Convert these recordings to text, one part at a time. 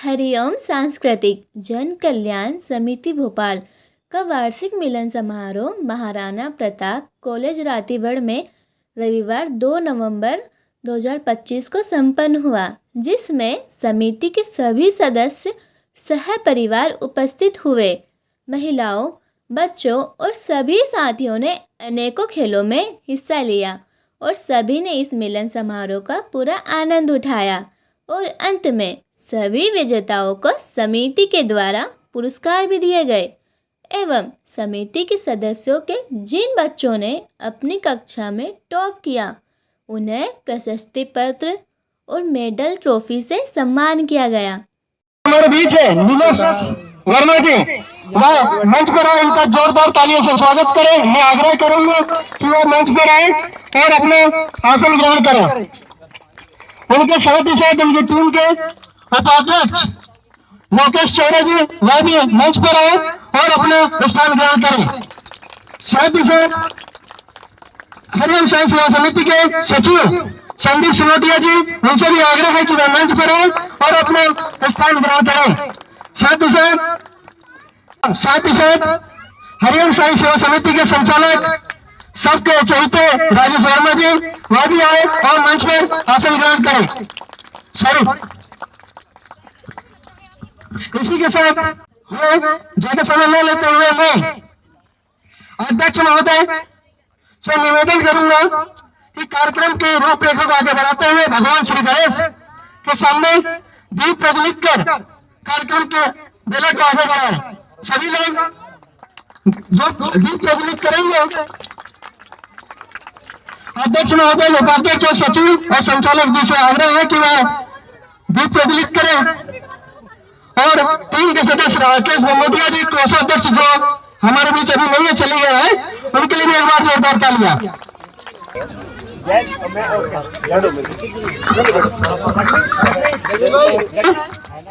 हरिओम सांस्कृतिक जन कल्याण समिति भोपाल का वार्षिक मिलन समारोह महाराणा प्रताप कॉलेज रातीगढ़ में रविवार 2 नवंबर 2025 को संपन्न हुआ, जिसमें समिति के सभी सदस्य सह परिवार उपस्थित हुए। महिलाओं, बच्चों और सभी साथियों ने अनेकों खेलों में हिस्सा लिया और सभी ने इस मिलन समारोह का पूरा आनंद उठाया और अंत में सभी विजेताओं को समिति के द्वारा पुरस्कार भी दिए गए एवं समिति के सदस्यों के जिन बच्चों ने अपनी कक्षा में टॉप किया, उन्हें प्रशस्ति पत्र और मेडल ट्रॉफी से सम्मान किया गया। हमारे बीच है नीलेश वर्मा जी, वह मंच पर आए, उनका जोरदार तालियों से स्वागत करें। मैं आग्रह करूंगा कि वह मंच पर आए और अपने आसन ग्रहण करें। उनके साथ ही साथ उनकी टीम के उपाध्यक्ष लोकेश चौरा जी, वह भी मंच पर आए और अपना स्थान ग्रहण करें। साथ ही साथ हरिओम साई सेवा समिति के सचिव संदीप सिमोटिया जी, उनसे भी आग्रह है कि वह मंच पर आए और अपना स्थान ग्रहण करें। साथ ही साथ हरिओम साई सेवा समिति के संचालक सबके चलते राजेश वर्मा जी, वह भी आए और मंच पर आसन ग्रहण करें। इसी के साथ ज्यादा समय न लेते हुए मैं अध्यक्ष महोदय से निवेदन करूंगा कि कार्यक्रम के रूपरेखा को आगे बढ़ाते हुए भगवान श्री गणेश के सामने दीप प्रज्वलित कर कार्यक्रम के बेला को आगे बढ़ाएं। सभी लोग जो दीप प्रज्वलित करेंगे, अध्यक्ष महोदय, उपाध्यक्ष और सचिव और संचालक जी से आग्रह है कि वह दीप प्रज्वलित करें और टीम के सदस्य राकेश बमोटिया जी, कोषाध्यक्ष जो हमारे बीच अभी नहीं है, चले गए हैं, उनके लिए भी एक बार जोरदार तालियां।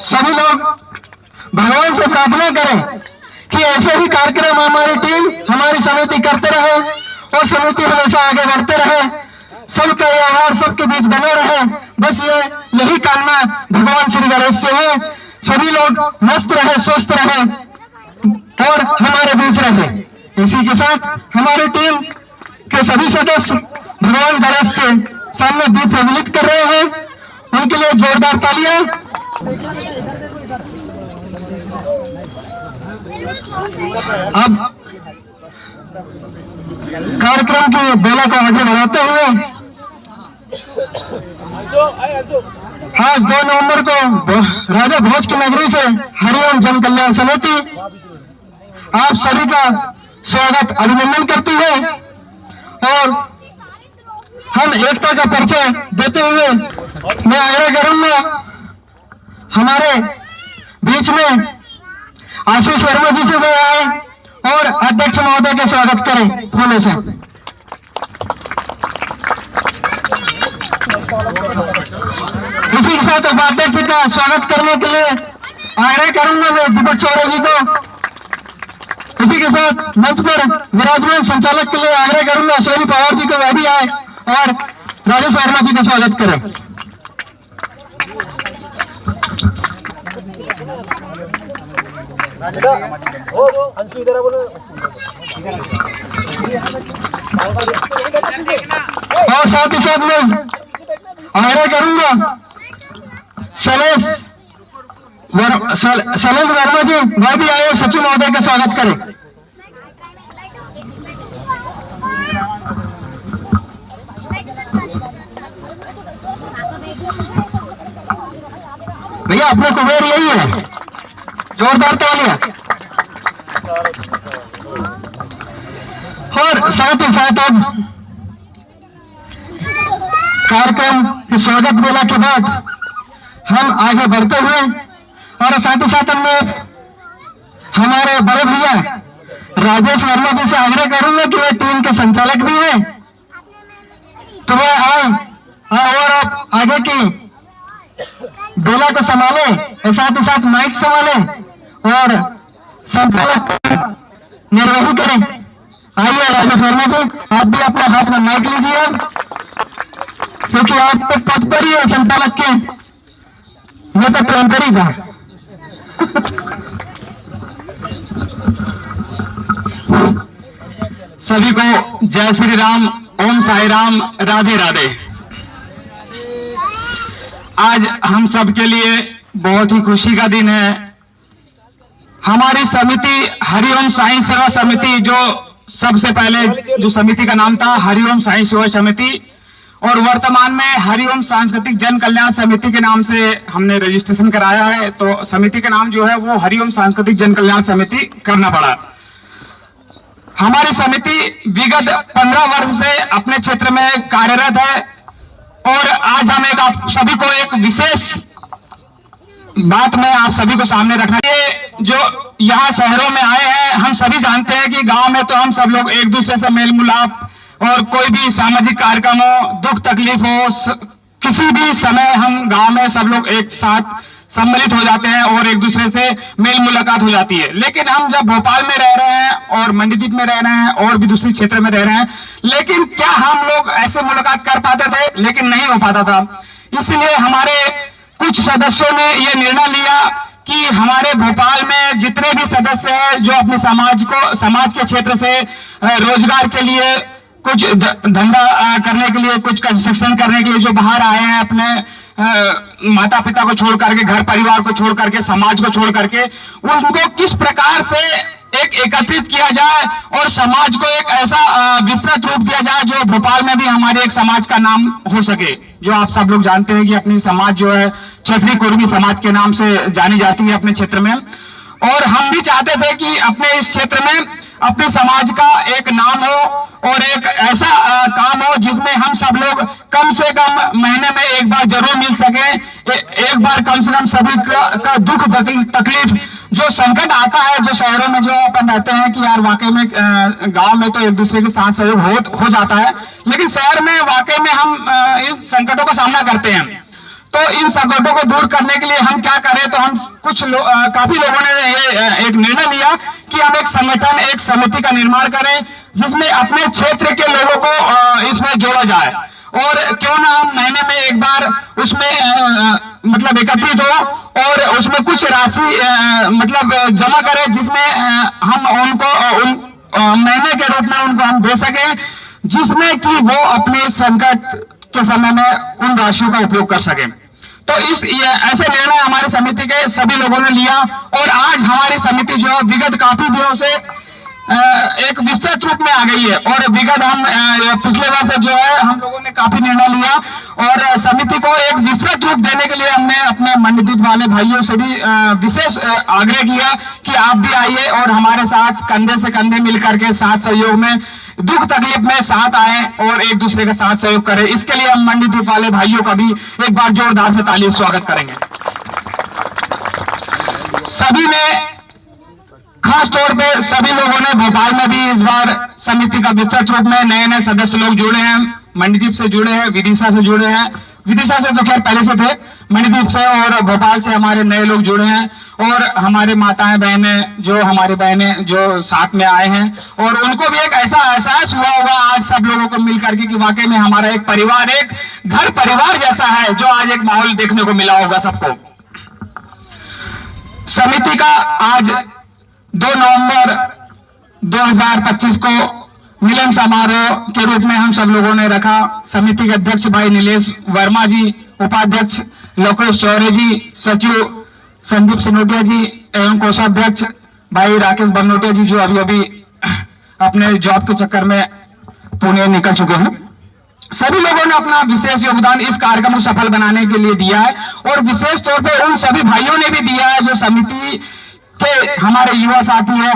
सभी लोग भगवान से प्रार्थना करें कि ऐसे ही कार्यक्रम हमारी टीम, हमारी समिति करते रहे और समिति हमेशा आगे बढ़ते रहे, सबका व्यवहार सबके बीच बने रहे। बस यही कामना भगवान श्री गणेश से है। सभी लोग मस्त रहे, स्वस्थ रहे और हमारे बीच रहे। इसी के साथ हमारी टीम के सभी सदस्य भगवान गणेश के सामने दीप प्रज्वलित कर रहे हैं, उनके लिए जोरदार तालियां। अब कार्यक्रम की बेला को आगे बढ़ाते हुए आज 2 नवंबर को राजा भोज की नगरी से हरिओम जन कल्याण समिति आप सभी का स्वागत अभिनंदन करती है और हम एकता का परिचय देते हुए मैं आग्रह करूंगा हमारे बीच में आशीष वर्मा जी से वे आए और अध्यक्ष महोदय का स्वागत करें फूलों से। इसी के साथ उपाध्यक्ष का स्वागत करने के लिए आग्रह करूंगा मैं दीपक चौरा जी को। इसी के साथ मंच पर विराजमान संचालक के लिए आग्रह करूंगा अश्विनी पवार जी को, वह भी आए और राजेश वर्मा जी का स्वागत करें। और साथ ही साथ मैं आग्रह करूंगा शैलेंद्र वर्मा जी, वह भी आए और सचिव महोदय का स्वागत करें। भैया अपने कुबेर यही है, जोरदार तालियां। और साथ ही साथ अब कार्यक्रम के स्वागत बेला के बाद हम आगे बढ़ते हुए और साथ ही साथ हमने हमारे बड़े भैया राजेश वर्मा जी से आग्रह करूंगा कि वे टीम के संचालक भी हैं, तो वे आए और आप आगे की बेला को संभाले और साथ ही साथ माइक संभाले और संचालक निर्वहन करें। आइए राजेश वर्मा जी, आप भी अपने हाथ में माइक लीजिए, क्योंकि आप तो पद पर ही है संचालक के, मैं तो प्रेम करी था। सभी को जय श्री राम, ओम साई राम, राधे राधे। आज हम सब के लिए बहुत ही खुशी का दिन है। हमारी समिति हरिओम साई सेवा समिति, जो सबसे पहले जो समिति का नाम था हरिओम साई सेवा समिति, और वर्तमान में हरिओम सांस्कृतिक जन कल्याण समिति के नाम से हमने रजिस्ट्रेशन कराया है। तो समिति का नाम जो है वो हरिओम सांस्कृतिक जन कल्याण समिति करना पड़ा। हमारी समिति विगत 15 वर्ष से अपने क्षेत्र में कार्यरत है, और आज हम आप सभी को एक विशेष बात में आप सभी को सामने रखना है। जो यहाँ शहरों में आए हैं, हम सभी जानते हैं कि गांव में तो हम सब लोग एक दूसरे से मेल मिलाप, और कोई भी सामाजिक कार्यक्रम हो, दुख तकलीफ हो, किसी भी समय हम गांव में सब लोग एक साथ सम्मिलित हो जाते हैं और एक दूसरे से मेल मुलाकात हो जाती है। लेकिन हम जब भोपाल में रह रहे हैं और मंडीदीप में रह रहे हैं और भी दूसरे क्षेत्र में रह रहे हैं, लेकिन क्या हम लोग ऐसे मुलाकात कर पाते थे? लेकिन नहीं हो पाता था। इसलिए हमारे कुछ सदस्यों ने यह निर्णय लिया कि हमारे भोपाल में जितने भी सदस्य हैं जो अपने समाज के क्षेत्र से रोजगार के लिए, कुछ धंधा करने के लिए, कुछ कंस्ट्रक्शन करने के लिए जो बाहर आए हैं, अपने माता पिता को छोड़ करके, घर परिवार को छोड़ करके, समाज को छोड़ करके, उनको किस प्रकार से एक एकत्रित किया जाए और समाज को एक ऐसा विस्तृत रूप दिया जाए जो भोपाल में भी हमारे एक समाज का नाम हो सके। जो आप सब लोग जानते हैं कि अपनी समाज जो है क्षत्रिय कुर्मी समाज के नाम से जानी जाती है अपने क्षेत्र में, और हम भी चाहते थे कि अपने इस क्षेत्र में अपने समाज का एक नाम हो और एक ऐसा काम हो जिसमें हम सब लोग कम से कम महीने में एक बार जरूर मिल सके। एक बार कम से कम सभी का दुख तकलीफ, जो संकट आता है, जो शहरों में जो अपन रहते हैं कि यार वाकई में गांव में तो एक दूसरे के साथ सहयोग हो जाता है, लेकिन शहर में वाकई में हम इस संकटों का सामना करते हैं। तो इन संकटों को दूर करने के लिए हम क्या करें? तो हम काफी लोगों ने ये एक निर्णय लिया कि हम एक संगठन, एक समिति का निर्माण करें जिसमें अपने क्षेत्र के लोगों को इसमें जोड़ा जाए, और क्यों ना हम महीने में एक बार उसमें मतलब एकत्रित हो और उसमें कुछ राशि मतलब जमा करें, जिसमें हम उनको महीने के रूप में उनको हम दे सकें, जिसमें कि वो अपने संकट के समय में उन राशियों का उपयोग कर सके। तो ऐसे निर्णय हमारी समिति के सभी लोगों ने लिया, और आज हमारी समिति जो है विगत काफी दिनों से एक विस्तृत रूप में आ गई है। और विगत हम पिछले वर्ष जो है हम लोगों ने काफी निर्णय लिया, और समिति को एक विस्तृत रूप देने के लिए हमने अपने मंडीदीप वाले भाइयों से भी विशेष आग्रह किया कि आप भी आइए और हमारे साथ कंधे से कंधे मिलकर के साथ सहयोग में, दुख तकलीफ में साथ आए और एक दूसरे के साथ सहयोग करें। इसके लिए हम मंडीदीप वाले भाइयों का भी एक बार जोरदार से ताली स्वागत करेंगे। सभी ने, खास तौर पे सभी लोगों ने भोपाल में भी इस बार समिति का विस्तृत रूप में नए सदस्य लोग जुड़े हैं। मंडीदीप से जुड़े हैं, विदिशा से जुड़े हैं। विदिशा से तो खैर पहले से थे, मंडीदीप से और भोपाल से हमारे नए लोग जुड़े हैं, और हमारे माताएं बहनें जो हमारी बहनें जो साथ में आए हैं, और उनको भी एक ऐसा एहसास हुआ होगा आज सब लोगों को मिल करके कि वाकई में हमारा एक परिवार, एक घर परिवार जैसा है, जो आज एक माहौल देखने को मिला होगा सबको। समिति का आज 2 नवंबर 2025 को मिलन समारोह के रूप में हम सब लोगों ने रखा। समिति के अध्यक्ष भाई नीलेश वर्मा जी, उपाध्यक्ष लोकेश चौरे जी, सचिव संदीप सिनोटिया जी एवं कोषाध्यक्ष भाई राकेश बनोटिया जी, जो अभी अभी अपने जॉब के चक्कर में पुणे निकल चुके हैं। सभी लोगों ने अपना विशेष योगदान इस कार्यक्रम को सफल बनाने के लिए दिया है, और विशेष तौर पे उन सभी भाइयों ने भी दिया है जो समिति के हमारे युवा साथी है,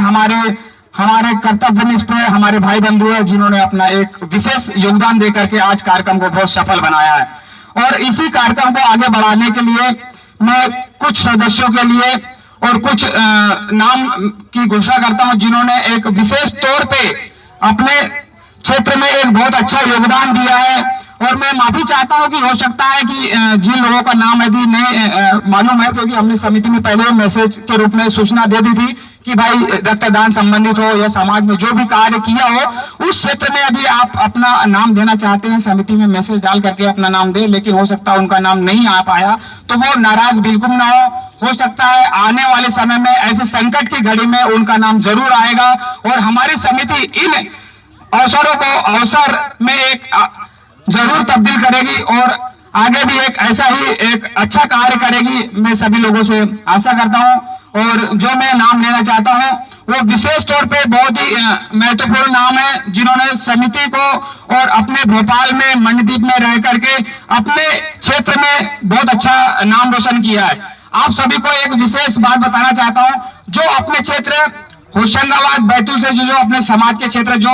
हमारे कर्तव्यनिष्ठ है, हमारे भाई बंधु है, जिन्होंने अपना एक विशेष योगदान देकर के आज कार्यक्रम को बहुत सफल बनाया है। और इसी कार्यक्रम को आगे बढ़ाने के लिए मैं कुछ सदस्यों के लिए और कुछ नाम की घोषणा करता हूं, जिन्होंने एक विशेष तौर पे अपने क्षेत्र में एक बहुत अच्छा योगदान दिया है। और मैं माफी चाहता हूं कि हो सकता है कि जिन लोगों का नाम यदि नहीं मालूम है, क्योंकि हमने समिति में पहले मैसेज के रूप में सूचना दे दी थी कि भाई रक्तदान संबंधित हो या समाज में जो भी कार्य किया हो उस क्षेत्र में यदि आप अपना नाम देना चाहते हैं, समिति में मैसेज डाल करके अपना नाम दे, लेकिन हो सकता है उनका नाम नहीं आ पाया, तो वो नाराज बिल्कुल ना हो सकता है आने वाले समय में ऐसे संकट की घड़ी में उनका नाम जरूर आएगा। और हमारी समिति इन अवसरों को अवसर में एक जरूर तब्दील करेगी और आगे भी एक ऐसा ही एक अच्छा कार्य करेगी, मैं सभी लोगों से आशा करता हूं। और जो मैं नाम लेना चाहता हूं वो विशेष तौर पे बहुत ही महत्वपूर्ण नाम है, जिन्होंने समिति को और अपने भोपाल में मंडदीप में रह करके अपने क्षेत्र में बहुत अच्छा नाम रोशन किया है। आप सभी को एक विशेष बात बताना चाहता हूं, जो अपने क्षेत्र होशंगाबाद बैतूल से जो अपने समाज के क्षेत्र जो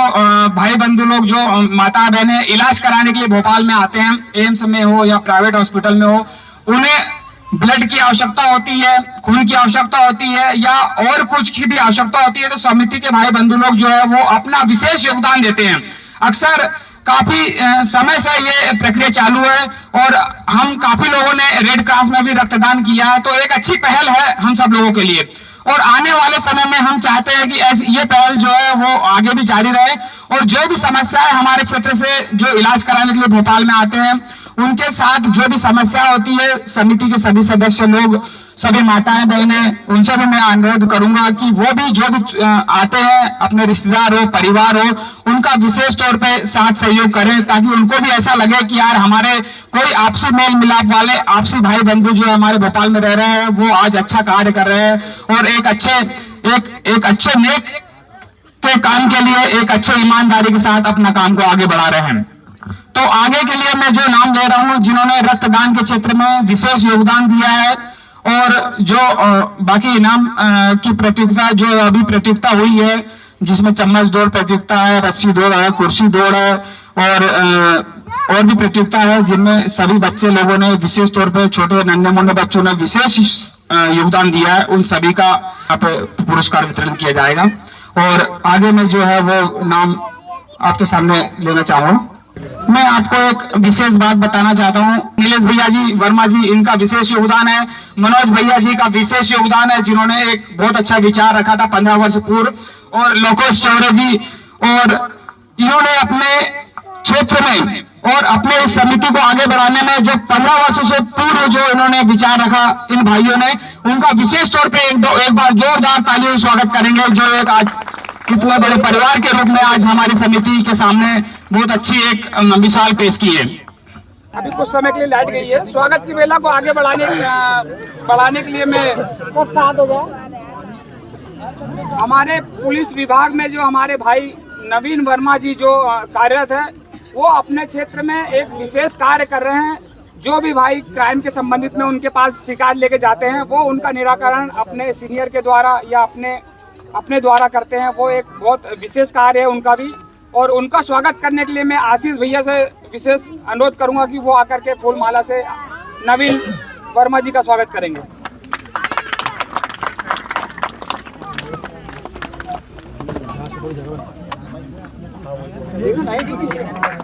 भाई बंधु लोग जो माता बहनें इलाज कराने के लिए भोपाल में आते हैं, एम्स में हो या प्राइवेट हॉस्पिटल में हो, उन्हें ब्लड की आवश्यकता होती है, खून की आवश्यकता होती है या और कुछ की भी आवश्यकता होती है, तो समिति के भाई बंधु लोग जो है वो अपना विशेष योगदान देते हैं। अक्सर काफी समय से ये प्रक्रिया चालू है और हम काफी लोगों ने रेड क्रॉस में भी रक्तदान किया है, तो एक अच्छी पहल है हम सब लोगों के लिए। और आने वाले समय में हम चाहते हैं कि ये पहल जो है वो आगे भी जारी रहे और जो भी समस्याएं हमारे क्षेत्र से जो इलाज कराने के लिए भोपाल में आते हैं उनके साथ जो भी समस्या होती है, समिति के सभी सदस्य लोग, सभी माताएं बहनें, उनसे भी मैं अनुरोध करूंगा कि वो भी जो भी आते हैं, अपने रिश्तेदार हो, परिवार हो, उनका विशेष तौर पे साथ सहयोग करें, ताकि उनको भी ऐसा लगे कि यार हमारे कोई आपसी मेल मिलाप वाले आपसी भाई बंधु जो हमारे भोपाल में रह रहे हैं वो आज अच्छा कार्य कर रहे हैं और एक अच्छे नेक के काम के लिए एक अच्छे ईमानदारी के साथ अपना काम को आगे बढ़ा रहे हैं। तो आगे के लिए मैं जो नाम ले रहा हूं, जिन्होंने रक्तदान के क्षेत्र में विशेष योगदान दिया है और जो बाकी इनाम की प्रतियोगिता जो अभी प्रतियोगिता हुई है, जिसमें चम्मच दौड़ प्रतियोगिता है, रस्सी दौड़ है, कुर्सी दौड़ है और भी प्रतियोगिता है, जिनमें सभी बच्चे लोगों ने विशेष तौर पे छोटे नन्हे मुन्ने बच्चों ने विशेष योगदान दिया है। उन सभी का पुरस्कार वितरण किया जाएगा और आगे में जो है वो नाम आपके सामने लेना चाहूंगा। मैं आपको एक विशेष बात बताना चाहता हूं, नीलेश भैया जी, वर्मा जी, इनका विशेष योगदान है। मनोज भैया जी का विशेष योगदान है, जिन्होंने एक बहुत अच्छा विचार रखा था 15 वर्ष पूर्व। और लोकेश चौरे जी, और इन्होंने अपने क्षेत्र में और अपने इस समिति को आगे बढ़ाने में जो 15 वर्षों से पूर्व जो इन्होंने विचार रखा, इन भाइयों ने, उनका विशेष तौर पे एक बार जोरदार तालियों से स्वागत करेंगे, जो एक आज इतने बड़े परिवार के रूप में आज हमारी समिति के सामने बहुत अच्छी एक मिसाल पेश की है। अभी कुछ समय के लिए लाइट गई है। स्वागत की बेला को आगे बढ़ाने के लिए मैं सब साथ हो गया। हमारे पुलिस विभाग में जो हमारे भाई नवीन वर्मा जी जो कार्यरत है, वो अपने क्षेत्र में एक विशेष कार्य कर रहे हैं। जो भी भाई क्राइम के संबंधित में उनके पास शिकायत लेके जाते हैं, वो उनका निराकरण अपने सीनियर के द्वारा या अपने द्वारा करते हैं। वो एक बहुत विशेष कार्य है उनका भी, और उनका स्वागत करने के लिए मैं आशीष भैया से विशेष अनुरोध करूंगा कि वो आकर के फूल माला से नवीन वर्मा जी का स्वागत करेंगे।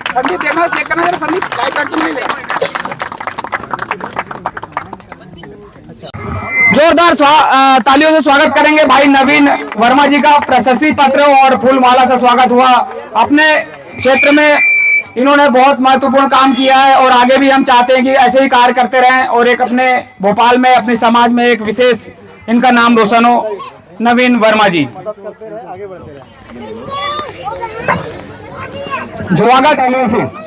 संदीप देखना, चेक करना जरा, संदीप लाइट कट तो नहीं ले। जोरदार तालियों से स्वागत करेंगे भाई नवीन वर्मा जी का। प्रशस्ति पत्र और फूल माला से स्वागत हुआ। अपने क्षेत्र में इन्होंने बहुत महत्वपूर्ण काम किया है और आगे भी हम चाहते हैं कि ऐसे ही कार्य करते रहें और एक अपने भोपाल में, अपने समाज में एक विशेष इनका नाम रोशन हो। नवीन वर्मा जी,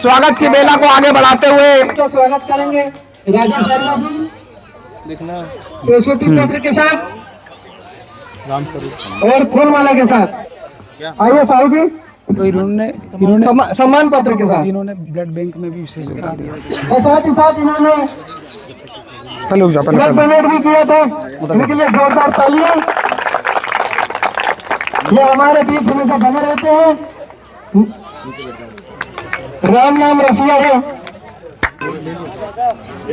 स्वागत की बेला को आगे बढ़ाते हुए तो स्वागत करेंगे राजेश वर्मा जी प्रस्तुति पत्र के साथ और फूलमाला के साथ। आइए साहू जी, तो इन्होंने सम्मान पत्र के साथ इन्होंने ब्लड बैंक में भी विशेष योगदान दिया और साथ ही साथ इन्होंने ब्लड डोनेट भी किया था। उनके लिए जोरदार तालियां। ये हमारे बीच हमेशा बने रहते हैं। राम नाम रसिया है,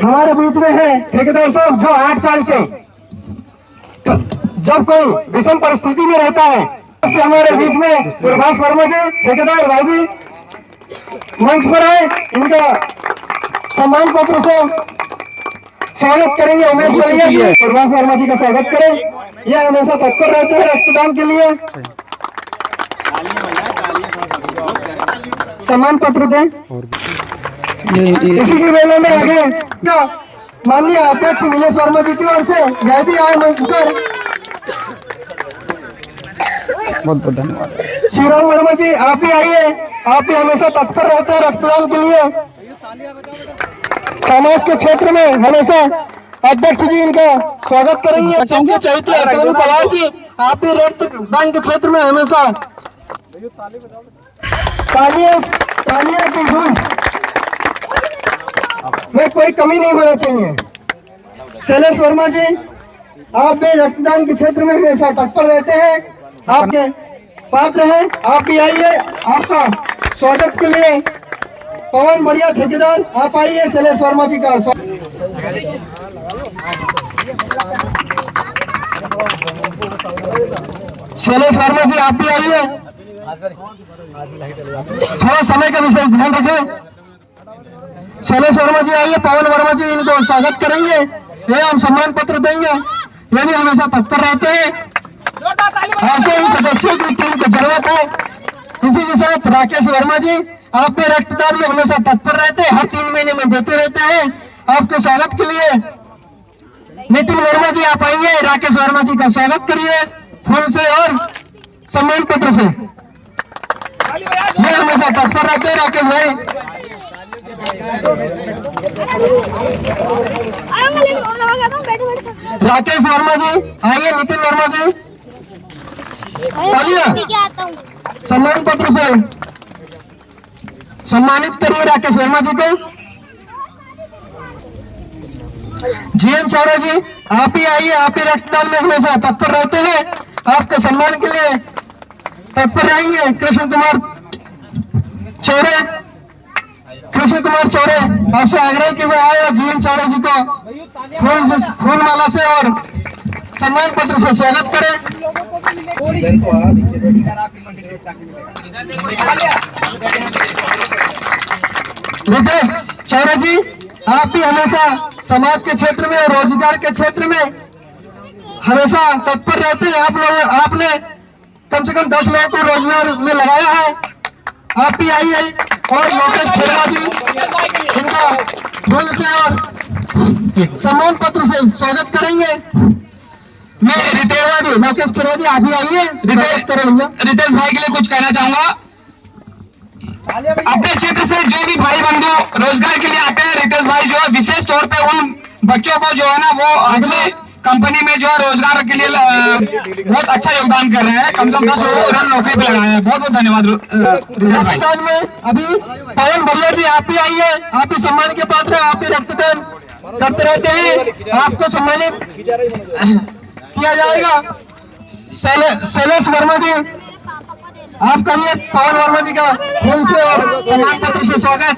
हमारे बीच में है ठेकेदार साहब, जो 8 साल से जब कोई विषम परिस्थिति में रहता है, से हमारे बीच में प्रभास वर्मा जी ठेकेदार भाई भी मंच पर आए। इनका सम्मान पत्र से स्वागत करेंगे। उमेश बलिया जी, प्रभास वर्मा जी का स्वागत करें। यह हमेशा तत्पर रहते हैं रक्तदान के लिए। सम्मान पत्र दें। इसी की वेले में आगे माननीय अध्यक्ष नीलेश वर्मा जी की ओर से भी आए मंच पर। बहुत बहुत धन्यवाद। श्रीराम वर्मा जी आप भी आइए, आप भी हमेशा तत्पर रहते हैं रक्तदान के लिए। समाज के क्षेत्र में हमेशा अध्यक्ष जी इनका स्वागत करेंगे। चैती अश्विनी पवार जी आप भी रक्तदान के क्षेत्र में हमेशा तालियां की धूम में कोई कमी नहीं होना चाहिए। शैलेश वर्मा जी आप भी रक्तदान के क्षेत्र में हमेशा तत्पर रहते हैं, आपके पात्र हैं, आप भी आइए। आपका स्वागत के लिए पवन बढ़िया ठेकेदार आप आइए। शैलेश वर्मा जी का शैलेश वर्मा जी आप भी आइए, थोड़ा समय का विशेष ध्यान रखें। शैलेश वर्मा जी आइए, पवन वर्मा जी इनको स्वागत करेंगे एवं सम्मान पत्र देंगे। ये भी हमेशा तत्पर रहते हैं, ऐसे ही सदस्यों की टीम की जरूरत है। इसी के साथ राकेश वर्मा जी आप भी रक्तदान में हमेशा तत्पर रहते हैं, हर 3 महीने में देते रहते हैं। आपके स्वागत के लिए नितिन वर्मा जी आप आइए, राकेश वर्मा जी का स्वागत करिए फूल से और सम्मान पत्र से। ये हमेशा तत्पर रहते हैं राकेश भाई। राकेश वर्मा जी आइए, नितिन वर्मा जी तालियां सम्मान पत्र से सम्मानित करिए राकेश वर्मा जी को। जीएन चौड़ा जी आप ही आइए, आप ही रक्तदान में हमेशा तत्पर रहते हैं, आपके सम्मान के लिए तत्पर रहेंगे। कृष्ण कुमार चौड़े आपसे आग्रह कि वे आए और जीएन चौड़े जी को फूल माला से और सम्मान पत्र से स्वागत करें। रितेश चौड़े जी आप भी हमेशा समाज के क्षेत्र में और रोजगार के क्षेत्र में हमेशा तत्पर रहते हैं। आपने कम से कम 10 लोगों को रोजगार में लगाया है, आप भी आइए। और लोकेश खेरवा जी इनका फूल से और सम्मान पत्र से स्वागत करेंगे। मैं लोकेश खेरवा जी आप ही आइए, रितेश भाई के लिए कुछ कहना चाहूंगा। अपने क्षेत्र से जो भी भाई बंधु रोजगार के लिए आते हैं, रितेश भाई जो है विशेष तौर पे उन बच्चों को जो है ना वो अगले कंपनी में जो है रोजगार के लिए बहुत अच्छा योगदान कर रहे हैं। कम से कम 10 लोगों को नौकरी पे लगाए हैं। बहुत बहुत धन्यवाद। रक्तदान में अभी पवन भैया जी आप भी आइए, आप भी सम्मान के पात्र हैं, आप भी रक्तदान करते रहते हैं, आपको सम्मानित किया जाएगा। शैलेश वर्मा जी आप करिए पवन वर्मा जी का फूल से और सम्मान पत्र से स्वागत।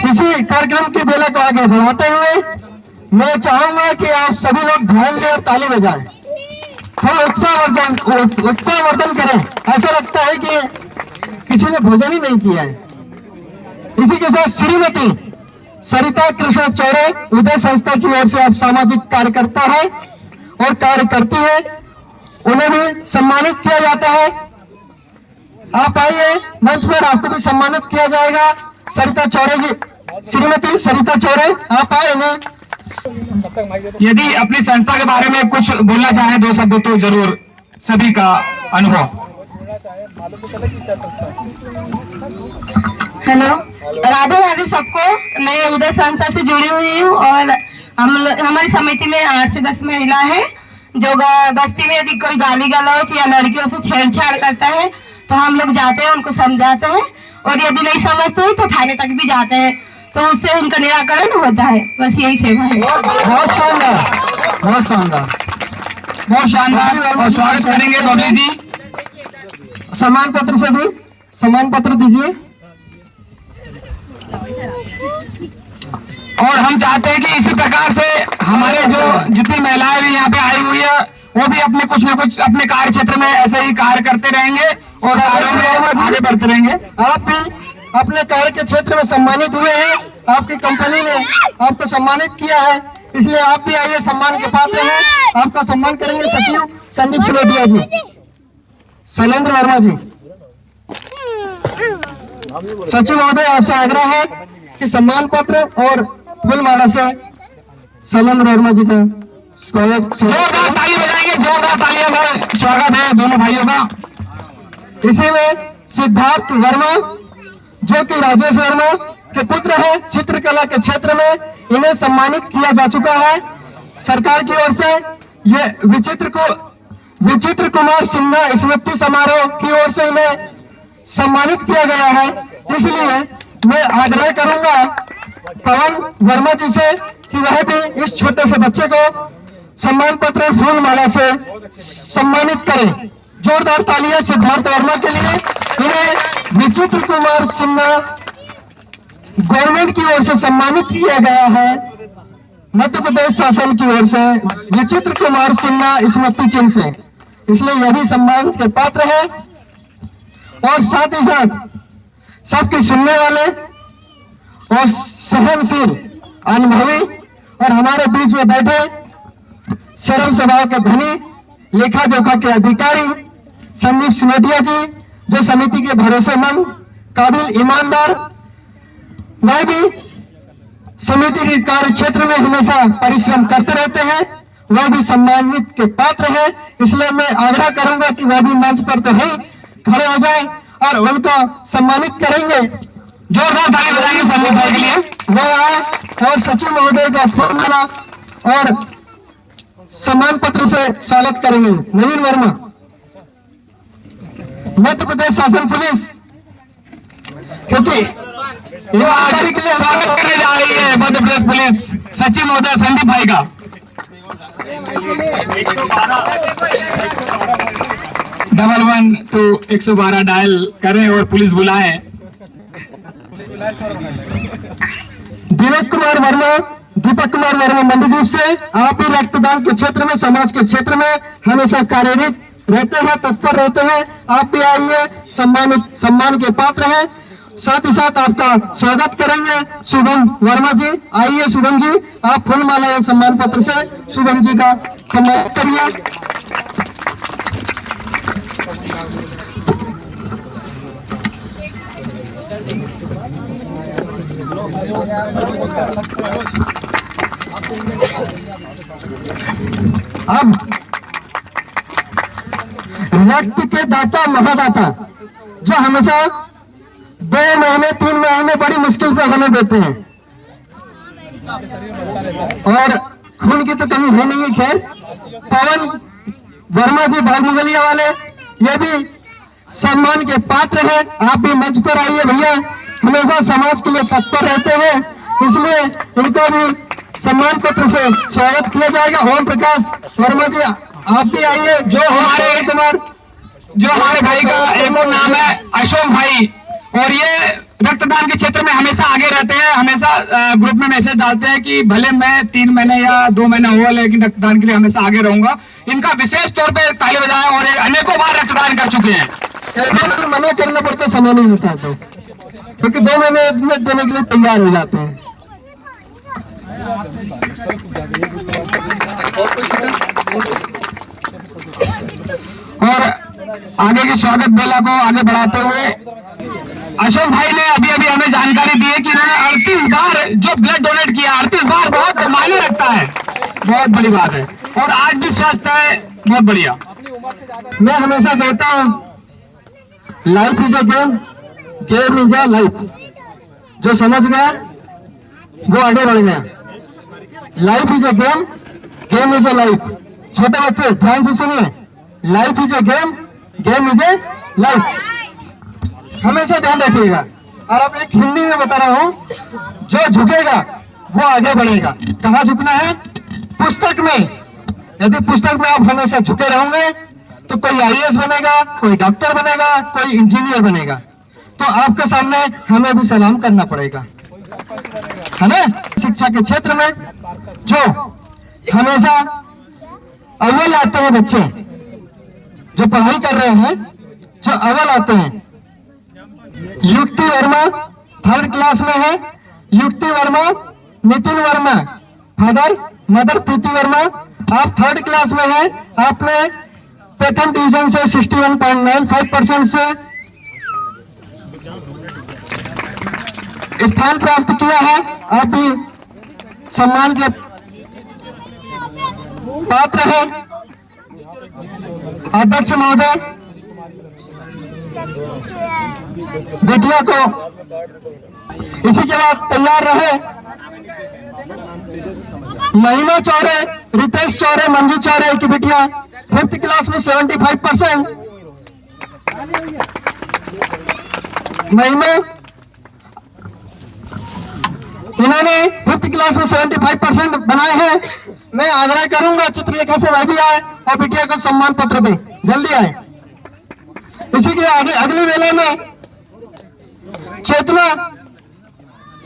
इसी कार्यक्रम की बेला को आगे बढ़ाते हुए मैं चाहूंगा कि आप सभी लोग ध्यान दें और ताली बजाएं, थोड़ा उत्साहवर्धन करें। ऐसा लगता है कि किसी ने भोजन ही नहीं किया है। इसी के साथ श्रीमती सरिता कृष्ण चौड़े उदय संस्था की ओर से आप सामाजिक कार्यकर्ता है और कार्य करती है, उन्हें भी सम्मानित किया जाता है। आप आइए मंच पर, आपको भी सम्मानित किया जाएगा। सरिता चौड़े जी, श्रीमती सरिता चौड़े आप आए ना। यदि अपनी संस्था के बारे में कुछ बोलना चाहे 2 शब्द तो जरूर, सभी का अनुभव। हेलो, राधे राधे सबको। मैं उदय संस्था से जुड़ी हुई हूँ और हमारी समिति में 8 से 10 महिला है। जो बस्ती में यदि कोई गाली गलौच या लड़कियों से छेड़छाड़ करता है तो हम लोग जाते हैं, उनको समझाते हैं और यदि नहीं समझते हैं तो थाने तक भी जाते हैं, तो उससे उनका निराकरण होता है। बस यही सेवा है। बहुत शानदार, बहुत शानदार, बहुत शानदार। और स्वागत करेंगे मोदी जी। सम्मान पत्र से भी सम्मान पत्र दीजिए। और हम चाहते हैं कि इसी प्रकार से हमारे जो जितनी महिलाएं भी यहाँ पे आई हुई है वो भी अपने कुछ न कुछ अपने कार्य क्षेत्र में ऐसे ही कार्य करते रहेंगे और आगे बढ़ते रहेंगे। आप भी अपने कार्य के क्षेत्र में सम्मानित हुए हैं, आपकी कंपनी ने आपको सम्मानित किया है, इसलिए आप भी आइए, सम्मान के पात्र हैं। आपका सम्मान करेंगे सचिव संदीप सिलोटिया जी, शैलेंद्र वर्मा जी। सचिव महोदय आपसे आग्रह है कि सम्मान पत्र और फूलमाला से शैलेंद्र वर्मा जी का स्वागत। जोरदार ताली बजाएंगे, जोरदार तालियों का स्वागत है दोनों भाइयों का। इसी में सिद्धार्थ वर्मा जो कि राजेश वर्मा के पुत्र है, चित्रकला के क्षेत्र में इन्हें सम्मानित किया जा चुका है सरकार की ओर से। ये विचित्र कुमार सिन्हा स्मृति समारोह की ओर से इन्हें सम्मानित किया गया है। इसलिए मैं आग्रह करूंगा पवन वर्मा जी से कि वह भी इस छोटे से बच्चे को सम्मान पत्र फूल माला से सम्मानित करें। जोरदार तालियां सिद्धार्थ वर्मा के लिए। इन्हें विचित्र कुमार सिन्हा गवर्नमेंट की ओर से सम्मानित किया गया है, मध्य प्रदेश शासन की ओर से विचित्र कुमार सिन्हा स्मृति चिन्ह से, इसलिए यह भी सम्मान के पात्र है। और साथ ही साथ सबके सुनने वाले और सहनशील, अनुभवी और हमारे बीच में बैठे सरल स्वभाव के धनी, लेखा जोखा के अधिकारी संदीप सिनोटिया जी, जो समिति के भरोसेमंद, काबिल, ईमानदार, वह भी समिति के कार्य क्षेत्र में हमेशा परिश्रम करते रहते हैं, वह भी सम्मानित के पात्र है। इसलिए मैं आग्रह करूंगा कि वह भी मंच पर तो है खड़े हो जाएं और उनको सम्मानित करेंगे। जोरदार ताली बजाएंगे संदीप भाई के लिए। वह आए और सचिव महोदय का फॉर्मूला और सम्मान पत्र से स्वागत करेंगे। नवीन वर्मा, मध्य प्रदेश शासन पुलिस, क्योंकि के लिए स्वागत करने जा रही है मध्य प्रदेश पुलिस सचिव महोदय संदीप भाई का। डबल 1 to 112 डायल करें और पुलिस बुलाए। दीपक कुमार वर्मा मंडीदीप से, आप भी रक्तदान के क्षेत्र में, समाज के क्षेत्र में हमेशा कार्यरत रहते हैं, तत्पर रहते हैं। आप भी आइए, सम्मान के पात्र हैं। साथ ही साथ आपका स्वागत करेंगे शुभम वर्मा जी। आइए शुभम जी, आप फूलमाला और सम्मान पत्र से शुभम जी का सम्मान करिए। अब रक्त के दाता महादाता, जो हमेशा 2 महीने 3 महीने बड़ी मुश्किल से होने देते हैं और खून की तो कमी है नहीं है। खैर, पवन वर्मा जी बागमुगलिया वाले, ये भी सम्मान के पात्र है। आप भी मंच पर आइए भैया, हमेशा समाज के लिए तत्पर रहते हैं, इसलिए इनको भी सम्मान पत्र से स्वागत किया जाएगा। ओम प्रकाश वर्मा जी, आप भी आइए। जो हमारे भाई का एक और नाम है अशोक भाई, और ये रक्तदान के क्षेत्र में हमेशा आगे रहते हैं। हमेशा ग्रुप में मैसेज डालते हैं कि भले मैं 3 महीने या 2 महीने हुआ, लेकिन रक्तदान के लिए हमेशा आगे रहूंगा। इनका विशेष तौर पे ताली बजाएं, और अनेकों बार रक्तदान कर चुके हैं। मना करना पड़ता, समय नहीं होता तो, क्योंकि 2 महीने देने के लिए तैयार हो जाते हैं। और आगे की स्वागत बेला को आगे बढ़ाते हुए अशोक भाई ने अभी हमें जानकारी दी है कि इन्होंने 38 बार जो ब्लड डोनेट किया, 38 बार बहुत मायने रखता है, बहुत बड़ी बात है। और आज भी स्वस्थ है, बहुत बढ़िया। मैं हमेशा कहता हूँ, life is a game, game is a life. जो समझ गया वो आगे बढ़ गया। Life is a game, game is a life. छोटे बच्चे ध्यान से सुनिए, life is a game, game is a life, हमेशा ध्यान रखिएगा। और अब एक हिंदी में बता रहा हूं, जो झुकेगा वो आगे बढ़ेगा। कहाँ झुकना है? पुस्तक में। यदि पुस्तक में आप हमेशा झुके रहोगे तो कोई IAS बनेगा, कोई डॉक्टर बनेगा, कोई इंजीनियर बनेगा, तो आपके सामने हमें भी सलाम करना पड़ेगा, है ना। शिक्षा के क्षेत्र में जो हमेशा अव्वल आते हैं बच्चे, जो पढ़ाई कर रहे हैं, जो अव्वल आते हैं, युक्ति वर्मा 3rd क्लास में है। युक्ति वर्मा, नितिन वर्मा, फादर मदर प्रीति वर्मा, आप 3rd क्लास में है। आपने प्रथम डिवीजन से 61.95% से स्थान प्राप्त किया है, आप भी सम्मान के पात्र हैं। अध्यक्ष महोदय बिटिया को इसी के बाद तैयार रहे। महिमा चौरे, रितेश चौरे, मंजू चौरे की बिटिया 5th क्लास में 75%। महिमा इन्होंने 5th क्लास में 75% बनाए हैं। मैं आग्रह करूंगा चित्रलेखा से वह भी आए और बिटिया को सम्मान पत्र दे, जल्दी आए। इसी के आगे अगले मेले में चेतना,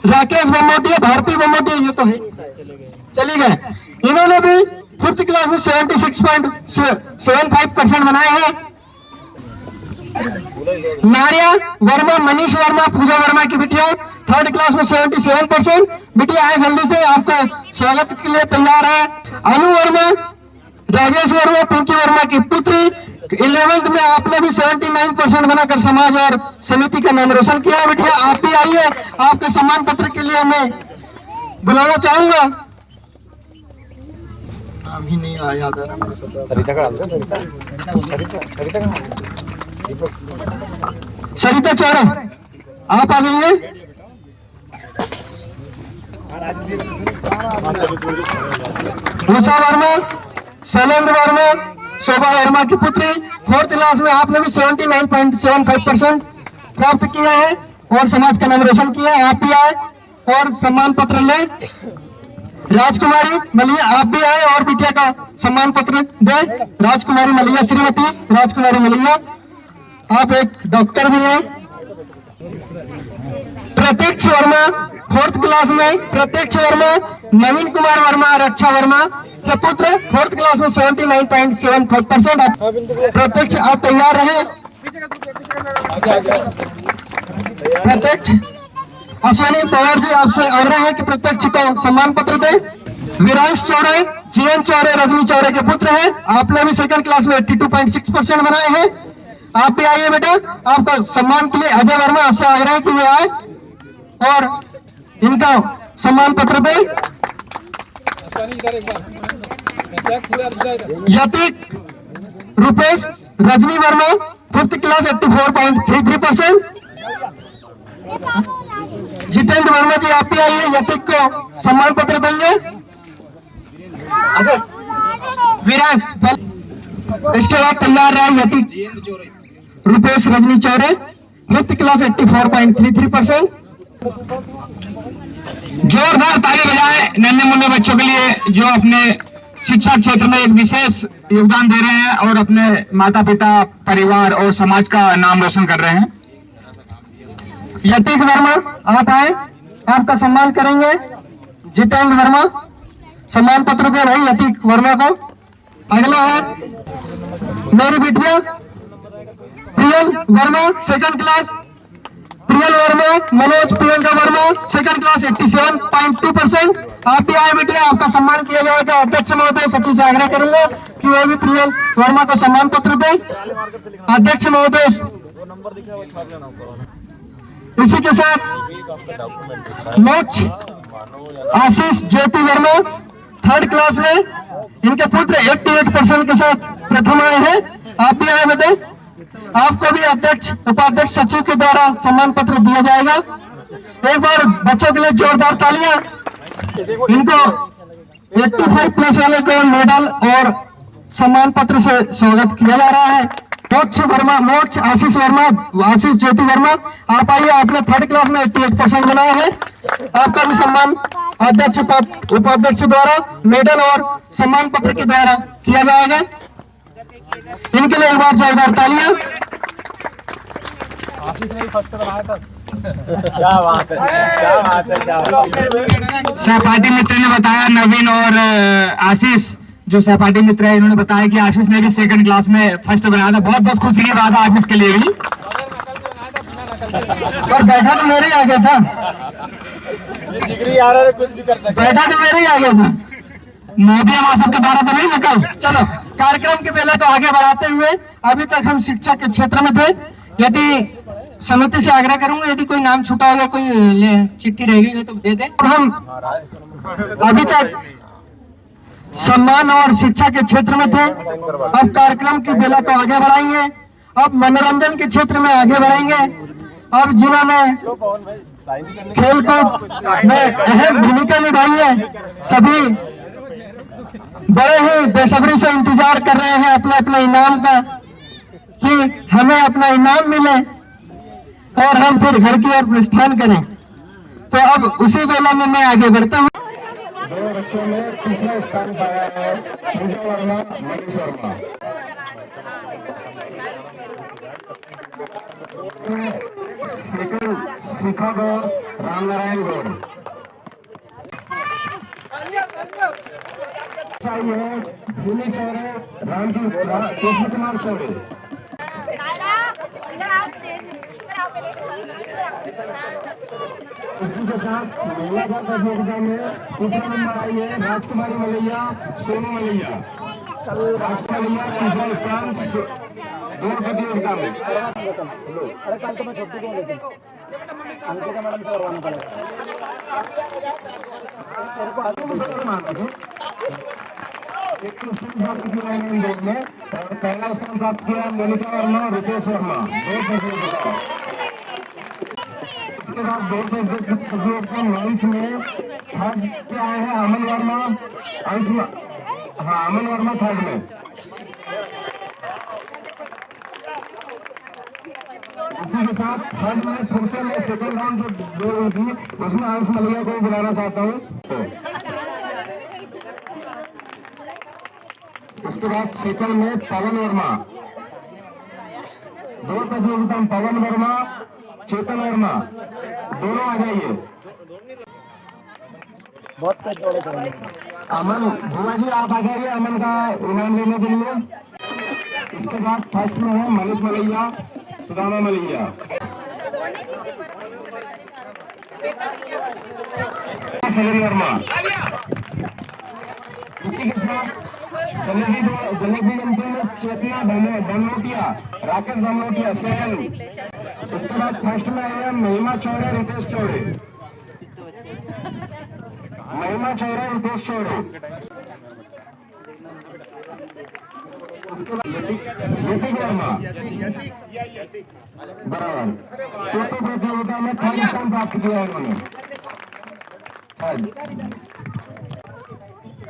राकेश बमोटिया, भारती बमोटिया, ये तो है चली गए, इन्होंने भी 5th क्लास में 76.75% बनाए हैं। नारिया वर्मा, मनीष वर्मा, पूजा वर्मा की बिटिया 3rd क्लास में 77%। बिटिया है, जल्दी से आपका स्वागत के लिए तैयार है। अनु वर्मा, राजेश वर्मा, पिंकी वर्मा की पुत्री 11th में आपने भी 79% बनाकर समाज और समिति का नाम रोशन किया है। बिटिया आप भी आइए, आपके सम्मान पत्र के लिए मैं बुलाना चाहूंगा। नाम ही नहीं याद आ रहा। सरिता चौरे, आप आ जाइए। उषा वर्मा, शैलेंद्र वर्मा, शोभा वर्मा की पुत्री 4th क्लास में आपने भी 79.75% प्राप्त किया है और समाज का नाम रोशन किया है। आप भी आए और सम्मान पत्र ले। राजकुमारी मलिया, आप भी आए और बिटिया का सम्मान पत्र दे। राजकुमारी मलिया, श्रीमती राजकुमारी मलिया, आप एक डॉक्टर भी हैं। प्रत्यक्ष वर्मा 4th क्लास में, प्रत्यक्ष वर्मा, नवीन कुमार वर्मा, रक्षा वर्मा के पुत्र 4th क्लास में 79.75%। प्रत्यक्ष आप तैयार रहे। प्रत्यक्ष अश्विनी पवार जी, आपसे आग्रह है कि प्रत्यक्ष को सम्मान पत्र दे। विरांश चौरे, जीएन चौरे, रजनी चौरे के पुत्र हैं, आपने भी 2nd क्लास में 82.6% बनाए हैं। आप भी आइए बेटा, आपका सम्मान के लिए अजय वर्मा आपसे आग्रह है कि वे आए और इनका सम्मान पत्र दे। यतिक रुपेश, रजनी वर्मा 5th क्लास 84.33%। जितेंद्र वर्मा जी, आप भी आइए, यतिक को सम्मान पत्र देंगे। अजय विराज, इसके बाद तैयार रहे यतिक रुपेश, रजनी चौरे 5th क्लास 84.33%। जोरदार ताली बजाएं नन्हे मुन्ने बच्चों के लिए जो अपने शिक्षा क्षेत्र में एक विशेष योगदान दे रहे हैं और अपने माता पिता, परिवार और समाज का नाम रोशन कर रहे हैं। यतिक वर्मा आप आए, आपका सम्मान करेंगे। जितेंद्र वर्मा सम्मान पत्र दे रहे यतिक वर्मा को। अगला है मेरी बिटिया Priyal Verma 2nd class, Priyal Verma, Manoj Priyanka Verma 2nd class 87.2%। आप भी आए बेटे, आपका सम्मान किया जाएगा। अध्यक्ष महोदय सचिव से आग्रह करूंगा कि वह भी प्रियल वर्मा को सम्मान पत्र दे। अध्यक्ष महोदय इसी के साथ मोक्ष आशीष ज्योति वर्मा 3rd क्लास में, इनके पुत्र 88% के साथ प्रथम आए हैं। आप भी आए बेटे, आपको भी अध्यक्ष उपाध्यक्ष सचिव के द्वारा सम्मान पत्र दिया जाएगा। एक बार बच्चों के लिए जोरदार तालियां। इनको 85+ वाले को मेडल और सम्मान पत्र से स्वागत किया जा रहा है। मोक्ष वर्मा, मोक्ष आशीष वर्मा, आशीष ज्योति वर्मा, आप आइए, आपने 3rd क्लास में 88% बनाया है। आपका भी सम्मान अध्यक्ष उपाध्यक्ष द्वारा मेडल और सम्मान पत्र के द्वारा किया जाएगा। इनके लिए एक बार जोरदार तालियां। सहपाठी मित्र ने बताया, नवीन और आशीष जो सहपाठी मित्र है, इन्होंने बताया कि आशीष ने भी 2nd क्लास में फर्स्ट बनाया था। बहुत बहुत खुशी की बात है आशीष के लिए भी। और बैठा तो मेरे ही आ गया था, बैठा तो मेरे ही आ गया था। मोदी आवास के द्वारा तो नहीं ना कल। चलो कार्यक्रम के पहले को आगे बढ़ाते हुए, अभी तक हम शिक्षा के क्षेत्र में थे। यदि समिति से आग्रह करूंगा यदि कोई नाम छूटा होगा, कोई चिट्ठी रह गई हो तो दे दे। हम अभी तक सम्मान और शिक्षा के क्षेत्र में थे, अब कार्यक्रम की बेला को आगे बढ़ाएंगे, अब मनोरंजन के क्षेत्र में आगे बढ़ाएंगे। अब जिन्होंने खेलकूद में अहम भूमिका निभाई है, सभी बड़े ही बेसब्री से इंतजार कर रहे हैं अपने अपने इनाम का, कि हमें अपना इनाम मिले और हम फिर घर की ओर प्रस्थान करें। तो अब उसी वेला में मैं आगे बढ़ता हूँ। 2 बच्चों में तीसरा स्थान पाया है संजय वर्मा, मनीष वर्मा। सेकंड शिखा गौर, रामनारायण गौर। है भूमि चौरे, रामजी कृष्ण कुमार चौरे। इसी के साथ महिला का प्रतियोगिता में तीसरा नंबर आई है राजकुमारी मलैया, सोनू मलैया। राजकुमारी मलैया तीसरा स्थान 2 प्रतियोगिता में। अरे कल तो मैं छुट्टी को लेकिन अंकिता मैडम से करवाना पड़ेगा तेरे को आगे एक प्राप्त किया है इन दोनों में, और पहला स्थान प्राप्त किया मोनिका वर्मा, रितेश वर्मा। 2 प्रतियोगिता। इसके बाद 2 प्रतियोगिता मेंस में थर्ड पे आए हैं अमन वर्मा, अमन वर्मा थर्ड में। इसी के साथ थर्ड में फिर से मैं सेकंड राउंड जो दौड़ हुई थी उसमें अंश मलैया को बुलाना चाहता हूँ। उसके बाद सेकंड में पवन वर्मा। 2 प्रतियोगिता में पवन वर्मा, चेतन वर्मा, दोनों आ जाइए। बहुत तेज दौड़े करेंगे। अमन भुआ जी आप आ जाइए अमन का इनाम लेने के लिए। इसके बाद फर्स्ट में है मनीष मलैया, सुदामा मलैया। सलीम वर्मा। इसी के साथ जलेबी जनता में चेतना धनोटिया, राकेश धनोटिया सेकंड। इसके बाद फर्स्ट में है महिमा चौरे, रितेश चौरे। महिमा चौरे, रितेश चौरे। उसके बाद यतिक वर्मा बराबर। टोटो प्रतियोगिता में थर्ड स्थान प्राप्त किया है उन्होंने, थर्ड।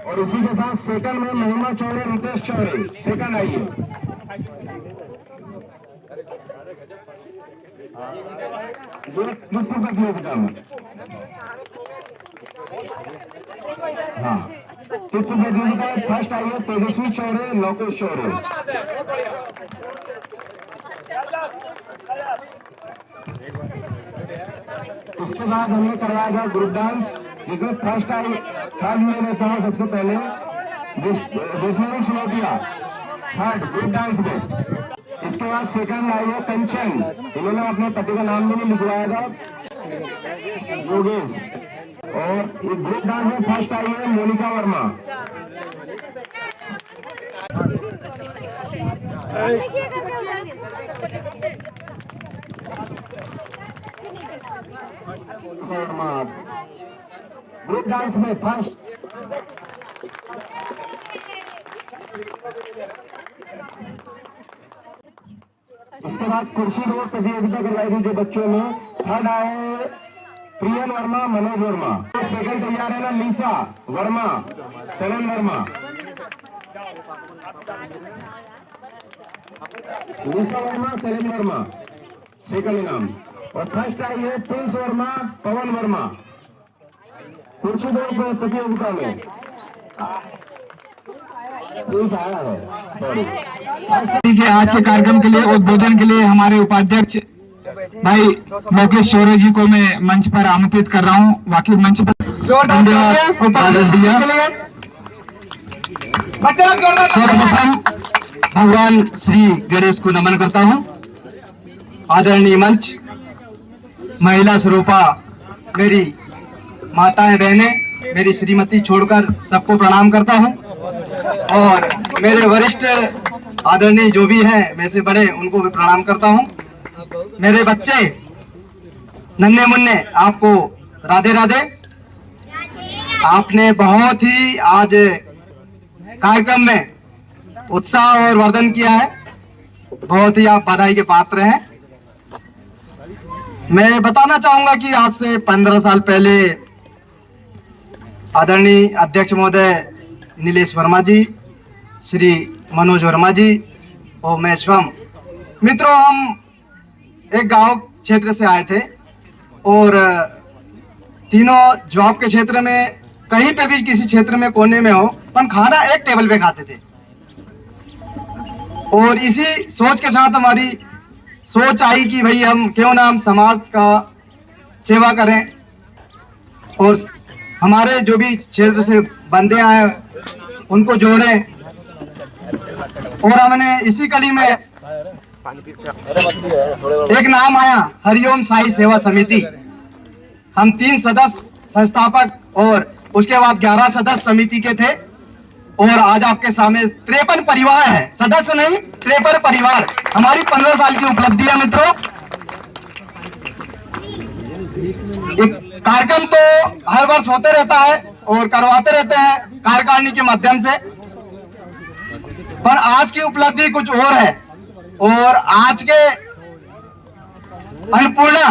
और इसी के साथ सेकंड में महिमा चौरे, रितेश चौरे, सेकंड आइए। प्रतियोगिता में हाँ प्रतियोगिता में फर्स्ट आइए तेजस्वी चौरे, लोकेश चौरे। उसके बाद हमने करवाया था ग्रुप डांस, जिसमें फर्स्ट आई थर्ड में लेता हूँ सबसे पहले Vishnu Sinodia, third group dance में। इसके बाद सेकंड आई है कंचन, इन्होंने अपने पति का नाम भी नहीं लिखवाया था, योगेश। और इस ग्रुप डांस में फर्स्ट आई है मोनिका वर्मा। ग्रुप डांस में फर्स्ट। इसके बाद कुर्सी दौड़ प्रतियोगिता करवाई थी जो बच्चों में, थर्ड आए प्रियन वर्मा, मनोज वर्मा। सेकंड तैयार है ना लीसा वर्मा, सलन वर्मा। लीसा वर्मा, सलन वर्मा सेकंड इनाम। और फर्स्ट आई है प्रिंस वर्मा, पवन वर्मा, कुर्सी दौड़ प्रतियोगिता में। के आज के कार्यक्रम के लिए उद्बोधन के लिए हमारे उपाध्यक्ष भाई लोकेश चौरे जी को मैं मंच पर आमंत्रित कर रहा हूं। बाकी मंच पर सर्वप्रथम भगवान श्री गणेश को नमन करता हूं। आदरणीय मंच, महिला स्वरूपा, मेरी माताएं बहनें, मेरी श्रीमती छोड़कर सबको प्रणाम करता हूं। और मेरे वरिष्ठ आदरणीय जो भी हैं, मैं से बड़े, उनको भी प्रणाम करता हूं। मेरे बच्चे नन्हे मुन्ने, आपको राधे राधे। आपने बहुत ही आज कार्यक्रम में उत्साह और वर्धन किया है, बहुत ही आप बधाई के पात्र हैं। मैं बताना चाहूंगा कि आज से 15 साल पहले आदरणीय अध्यक्ष महोदय नीलेश वर्मा जी, श्री मनोज वर्मा जी और मैं स्वयं, मित्रों, हम एक गांव क्षेत्र से आए थे और तीनों जॉब के क्षेत्र में कहीं पे भी किसी क्षेत्र में कोने में हो, हम खाना एक टेबल पे खाते थे। और इसी सोच के साथ हमारी सोच आई कि भाई हम क्यों ना हम समाज का सेवा करें और हमारे जो भी क्षेत्र से बंदे आए उनको जोड़ें। और हमने इसी कड़ी में एक नाम आया, हरिओम साई सेवा समिति। हम 3 सदस्य संस्थापक और उसके बाद 11 सदस्य समिति के थे और आज आपके सामने 53 परिवार है, सदस्य नहीं 53 परिवार। हमारी 15 साल की उपलब्धि है मित्रों। एक कार्यक्रम तो हर वर्ष होते रहता है और करवाते रहते हैं कार्यकारिणी के माध्यम से, पर आज की उपलब्धि कुछ और है। और आज के अन्नपूर्णा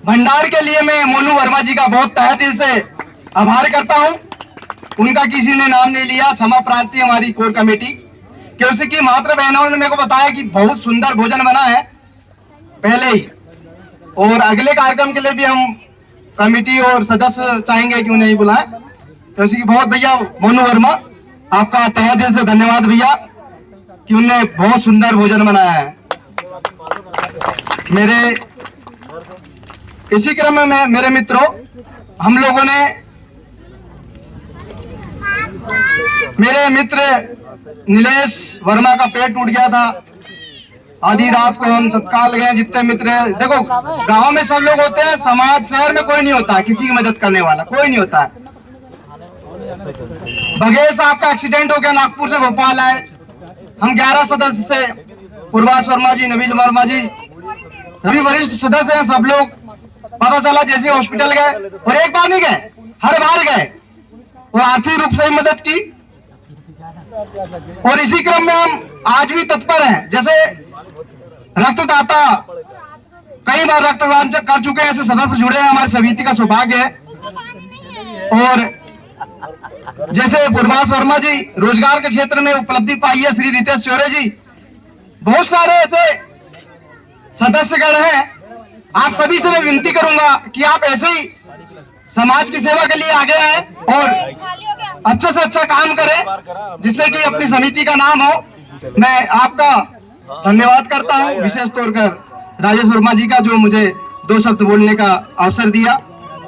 भंडार के लिए मैं मोनू वर्मा जी का बहुत तहे दिल से आभार करता हूं। उनका किसी ने नाम नहीं लिया, क्षमा प्रार्थी हमारी कोर कमेटी, क्योंकि मात्र बहनों ने मेरे को बताया कि बहुत सुंदर भोजन बना है पहले ही, और अगले कार्यक्रम के लिए भी हम कमेटी और सदस्य चाहेंगे कि उन्हें बुलाएं। क्योंकि बहुत भैया मोनू वर्मा, आपका तहे दिल से धन्यवाद भैया कि उन्होंने बहुत सुंदर भोजन बनाया है। मेरे इसी क्रम में मेरे मित्रों, हम लोगों ने, मेरे मित्र नीलेश वर्मा का पेट टूट गया था, आधी रात को हम तत्काल गए। जितने मित्र हैं, देखो गांव में सब लोग होते हैं, समाज शहर में कोई नहीं होता किसी की मदद करने वाला, कोई नहीं होता है। बघेल साहब का एक्सीडेंट हो गया, नागपुर से भोपाल आए। हम 11 सदस्य से पूर्वास वर्मा जी, नवीन वर्मा जी, सभी वरिष्ठ सदस्य हैं सब लोग। पता चला जैसे हॉस्पिटल गए, और एक बार नहीं गए, हर बार गए और आर्थिक रूप से मदद की। और इसी क्रम में हम आज भी तत्पर हैं। जैसे रक्तदाता कई बार रक्तदान कर चुके हैं, ऐसे सदस्य जुड़े हैं, हमारी समिति का सौभाग्य है। और जैसे पूर्वास वर्मा जी रोजगार के क्षेत्र में उपलब्धि पाई है, श्री रितेश चौरे जी, बहुत सारे ऐसे सदस्यगण हैं। आप सभी से मैं विनती करूंगा कि आप ऐसे ही समाज की सेवा के लिए आगे आए और अच्छे से अच्छा काम करें, जिससे कि अपनी समिति का नाम हो। मैं आपका धन्यवाद करता हूं, विशेष तौर पर राजेश वर्मा जी का, जो मुझे 2 शब्द बोलने का अवसर दिया।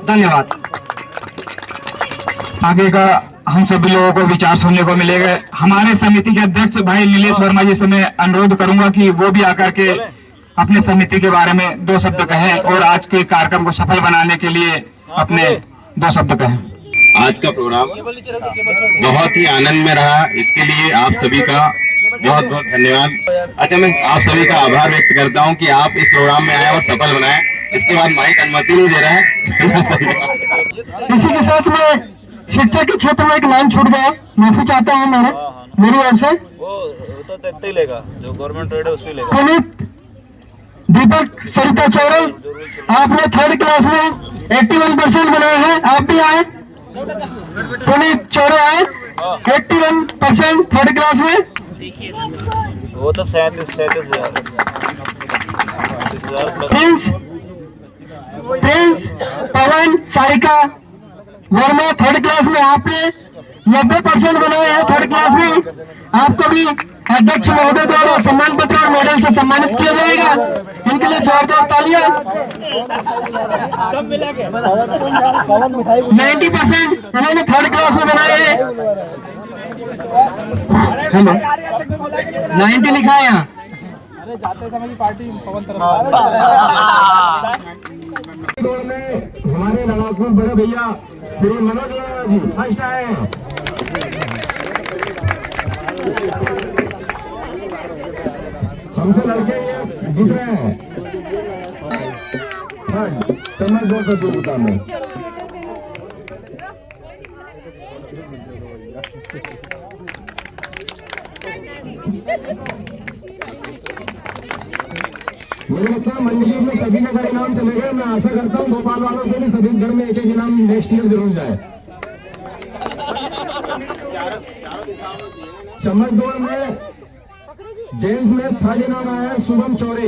धन्यवाद। आगे का हम सभी लोगों को विचार सुनने को मिलेगा। हमारे समिति के अध्यक्ष भाई नीलेश वर्मा जी से मैं अनुरोध करूंगा कि वो भी आकर के अपने समिति के बारे में 2 शब्द कहें और आज के कार्यक्रम को सफल बनाने के लिए अपने 2 शब्द कहें। आज का प्रोग्राम बहुत ही आनंद में रहा, इसके लिए आप सभी का बहुत बहुत धन्यवाद। अच्छा, मैं आप सभी का आभार व्यक्त करता हूं कि आप इस प्रोग्राम में आए और सफल बनाए। इसके बाद माइक अनुमति नहीं दे रहा है। इसी के साथ में शिक्षा के क्षेत्र में एक लाइन छूट गया, माफी चाहता हूँ मेरी ओर से। वो तो लेगा, जो गवर्नमेंट रेट है उस पे लेगा। पुनीत दीपक सरिता चौरे, आपने 3rd क्लास में 81% बनाए हैं, आप भी आए। पुनीत चौरे आए 81% 3rd क्लास में। वो तो 37,000 प्रिंस पवन सारिका वर्मा 3rd क्लास में, आपने 90% बनाए हैं 3rd क्लास में। आपको भी अध्यक्ष महोदय द्वारा सम्मान पत्र और मेडल से सम्मानित किया जाएगा। इनके लिए जोरदार तालियां। 90% इन्होंने 3rd क्लास में बनाए हैं। 90 लिखा है यहाँ। हमारे लड़ाकू बड़े भैया श्री मनोज जी फर्स्ट आए। हमसे लड़के ये जीत रहे हैं थर्ड चम्मच दौड़ प्रतियोगिता में। मुझे लगता है मंडली में सभी जगह इनाम चले गए। मैं आशा करता हूँ भोपाल वालों से भी सभी घर में एक एक इनाम नेक्स्ट ईयर जरूर जाए। चम्मच दौड़ में जेंट्स में थर्ड इनाम आया है शुभम चौरे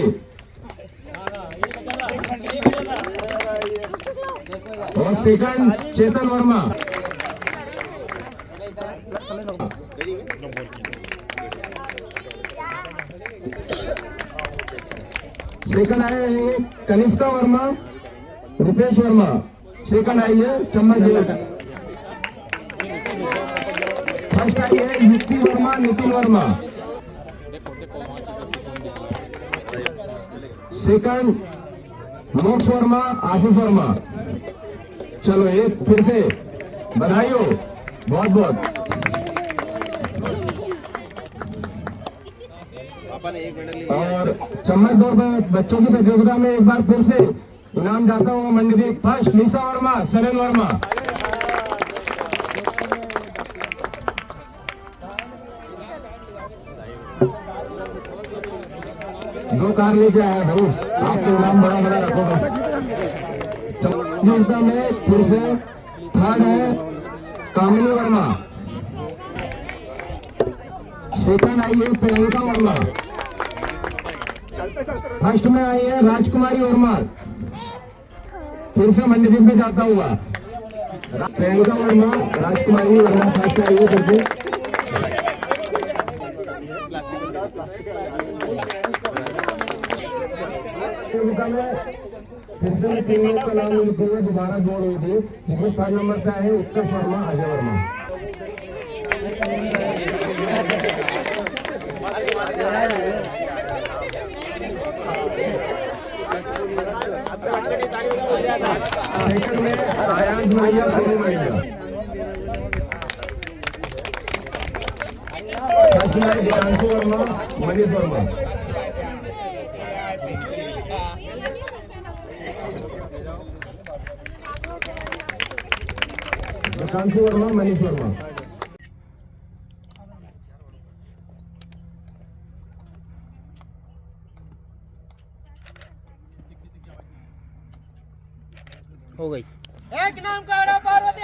और सेकंड चेतन वर्मा। सेकंड आए हैं कनिष्का वर्मा रुपेश वर्मा। सेकंड आई है चम्मच दौड़। फर्स्ट आई है युक्ति वर्मा नितिन वर्मा। सेकंड मोक्ष वर्मा आशीष वर्मा। चलो ये फिर से बधाई हो बहुत बहुत। और चम्मच दौड़ बच्चों की प्रतियोगिता में एक बार फिर से इनाम जाता हुआ मंडली फर्स्ट निशा वर्मा सरेन वर्मा। दो कार लेके आया भाई आपको इनाम बड़ा बड़ा रखो बस। प्रतियोगिता में फिर से थर्ड है कामिनी वर्मा। सेकंड आई है प्रियंका वर्मा। फर्स्ट में आई है राजकुमारी वर्मा। फिर से मंडली में जाता हुआ प्रियंका वर्मा राजकुमारी वर्मा फर्स्ट आई है। फिर से फिर तीन लोग का नाम लिखूंगा। दोबारा दौड़ हुई थी जिसमें थर्ड नंबर पे आए उत्कर्ष वर्मा अजय वर्मा। सेकंड में आयांश भैया सोनू भैया। फर्स्ट में दियांशु वर्मा मनीष वर्मा। दियांशु वर्मा मनीष वर्मा। हो गई। एक नाम का पार्वती